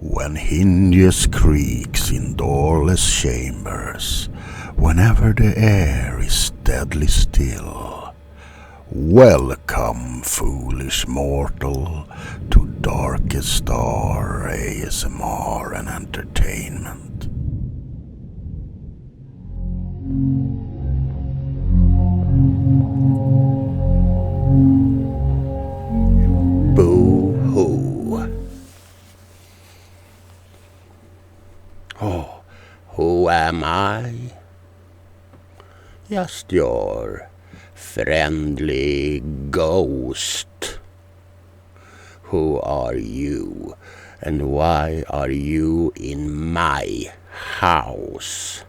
When hinges creaks in doorless chambers, whenever the air is deadly still, welcome, foolish mortal, to Darkest Star ASMR and Entertainment. Boo-hoo. Oh, who am I? Just your friendly ghost. Who are you, and why are you in my house?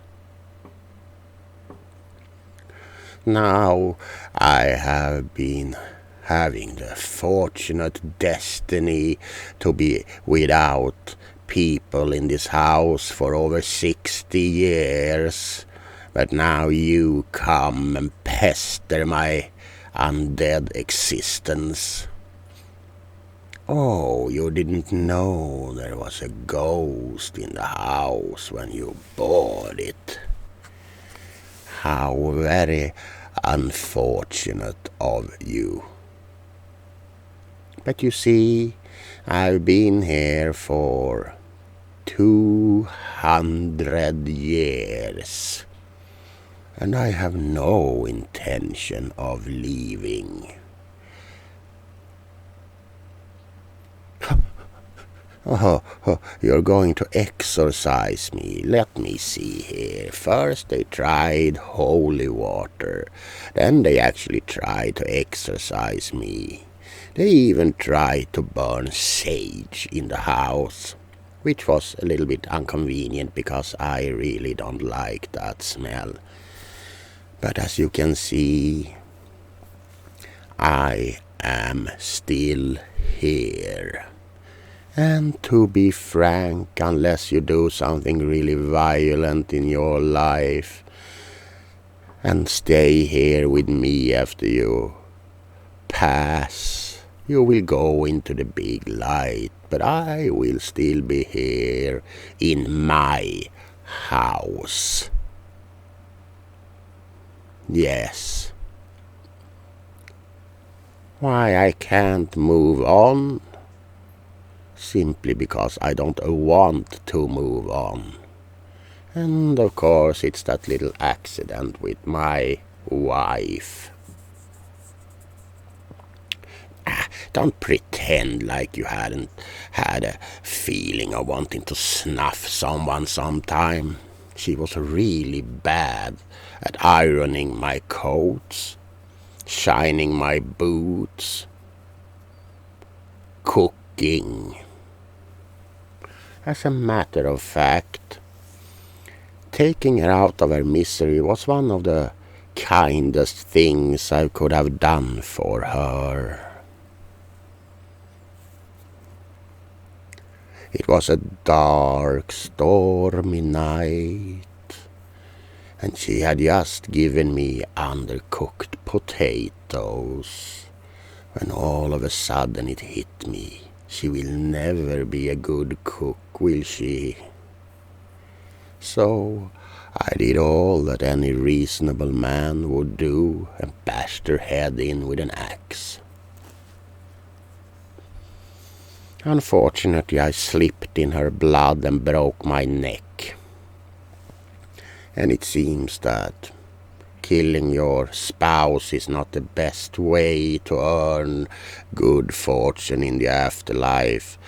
Now, I have been having the fortunate destiny to be without people in this house for over 60 years. But now you come and pester my undead existence. Oh, you didn't know there was a ghost in the house when you bought it. How very unfortunate of you. But you see, I've been here for 200 years, and I have no intention of leaving. Oh, you're going to exorcise me. Let me see here. First they tried holy water. Then they actually tried to exorcise me. They even tried to burn sage in the house, which was a little bit inconvenient because I really don't like that smell. But as you can see, I am still here. And to be frank, unless you do something really violent in your life and stay here with me after you pass, you will go into the big light, but I will still be here in my house. Yes. Why I can't move on? Simply because I don't want to move on. And of course it's that little accident with my wife. Don't pretend like you hadn't had a feeling of wanting to snuff someone sometime. She was really bad at ironing my coats, shining my boots, cooking. As a matter of fact, taking her out of her misery was one of the kindest things I could have done for her. It was a dark, stormy night, and she had just given me undercooked potatoes, when all of a sudden it hit me. She will never be a good cook, will she? So I did all that any reasonable man would do and bashed her head in with an axe. Unfortunately, I slipped in her blood and broke my neck. And it seems that killing your spouse is not the best way to earn good fortune in the afterlife.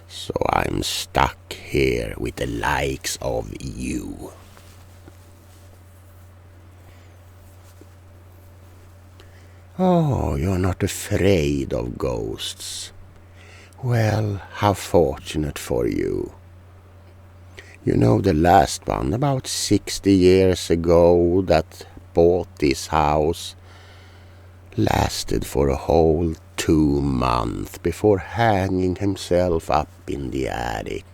So I'm stuck here with the likes of you. Oh, you're not afraid of ghosts. Well, how fortunate for you. You know, the last one, about 60 years ago, that bought this house, lasted for a whole 2 months before hanging himself up in the attic.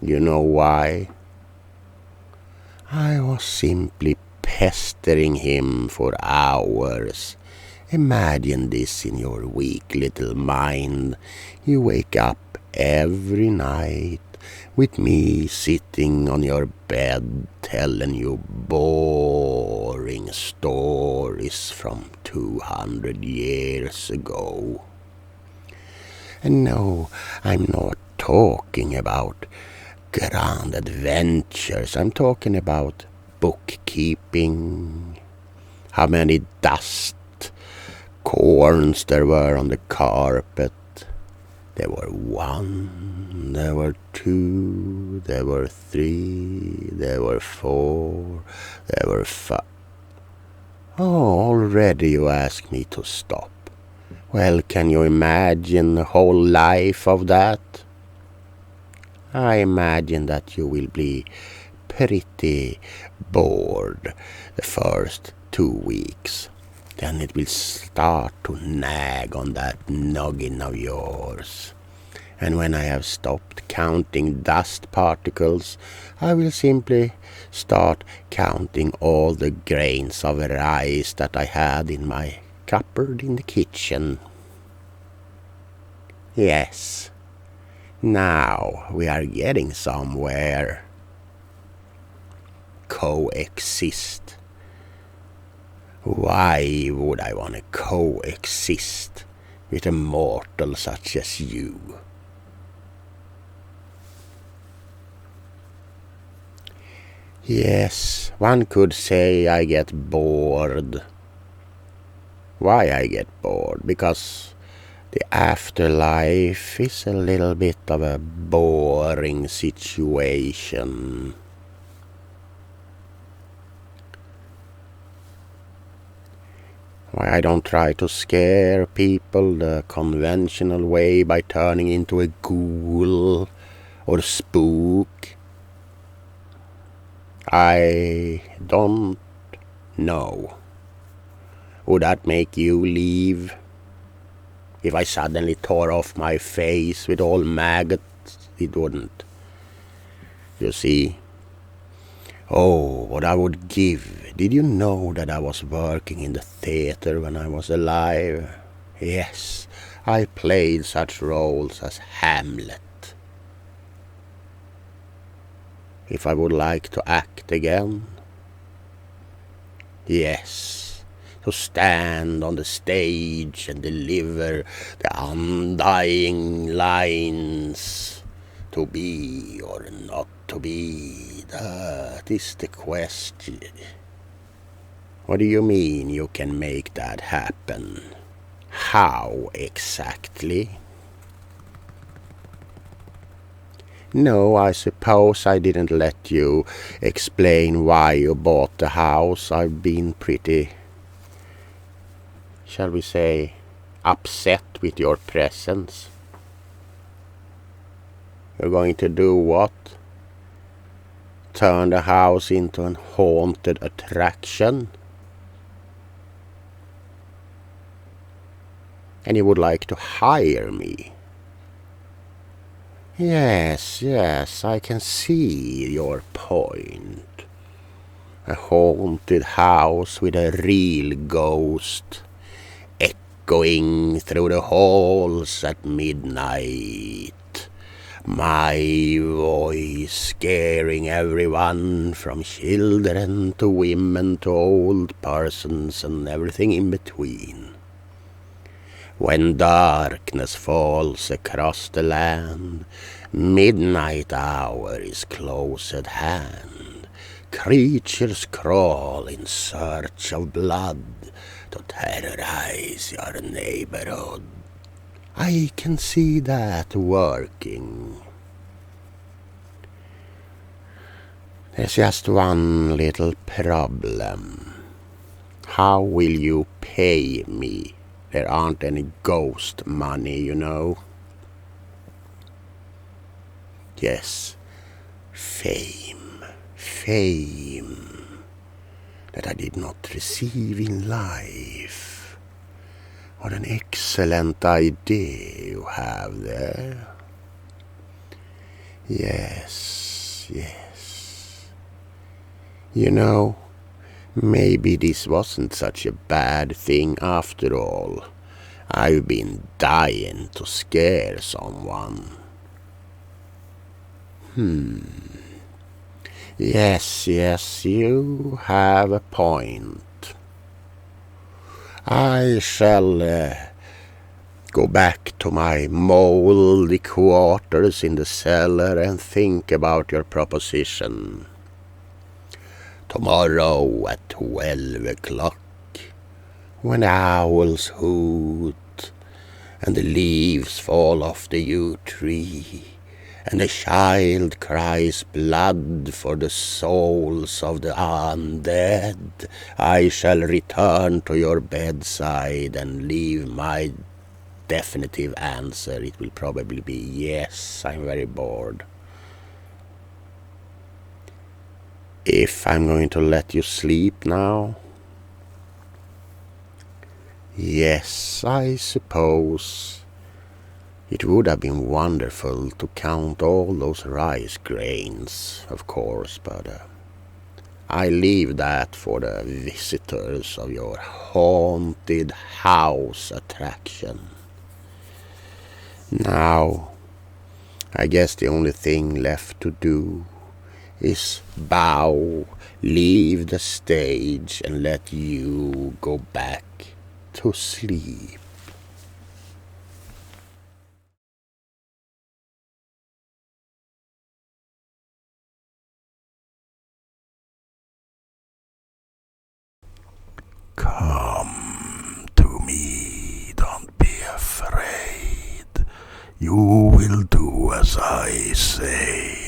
You know why? I was simply pestering him for hours. Imagine this in your weak little mind. You wake up every night with me sitting on your bed telling you boring stories from 200 years ago. And no, I'm not talking about grand adventures. I'm talking about bookkeeping, how many dust corns there were on the carpet. There were 1, there were 2, there were 3, there were 4, there were 5. Oh, already you ask me to stop. Well, can you imagine the whole life of that? I imagine that you will be pretty bored the first 2 weeks. Then it will start to nag on that noggin of yours. And when I have stopped counting dust particles, I will simply start counting all the grains of rice that I had in my cupboard in the kitchen. Yes, now we are getting somewhere. Coexist. Why would I want to coexist with a mortal such as you? Yes, one could say I get bored. Why I get bored? Because the afterlife is a little bit of a boring situation. Why I don't try to scare people the conventional way by turning into a ghoul or spook. I don't know. Would that make you leave? If I suddenly tore off my face with all maggots, it wouldn't. You see? Oh, what I would give. Did you know that I was working in the theater when I was alive? Yes, I played such roles as Hamlet. If I would like to act again? Yes, to stand on the stage and deliver the undying lines. To be or not to be, that is the question. What do you mean you can make that happen? How exactly? No, I suppose I didn't let you explain why you bought the house. I've been pretty, shall we say, upset with your presence. You're going to do what? Turn the house into an haunted attraction? And you would like to hire me? Yes, I can see your point. A haunted house with a real ghost echoing through the halls at midnight. My voice scaring everyone from children to women to old persons and everything in between. When darkness falls across the land, midnight hour is close at hand. Creatures crawl in search of blood to terrorize your neighborhood. I can see that working. There's just one little problem. How will you pay me? There aren't any ghost money, you know. Yes, fame that I did not receive in life. What an excellent idea you have there. Yes. You know, maybe this wasn't such a bad thing after all. I've been dying to scare someone. Yes, you have a point. I shall go back to my moldy quarters in the cellar and think about your proposition. Tomorrow at 12 o'clock, when the owls hoot and the leaves fall off the yew tree, and the child cries blood for the souls of the undead, I shall return to your bedside and leave my definitive answer. It will probably be yes, I'm very bored. If I'm going to let you sleep now, yes, I suppose it would have been wonderful to count all those rice grains, of course, but I leave that for the visitors of your haunted house attraction. Now, I guess the only thing left to do is bow, leave the stage, and let you go back to sleep. Come to me, don't be afraid. You will do as I say.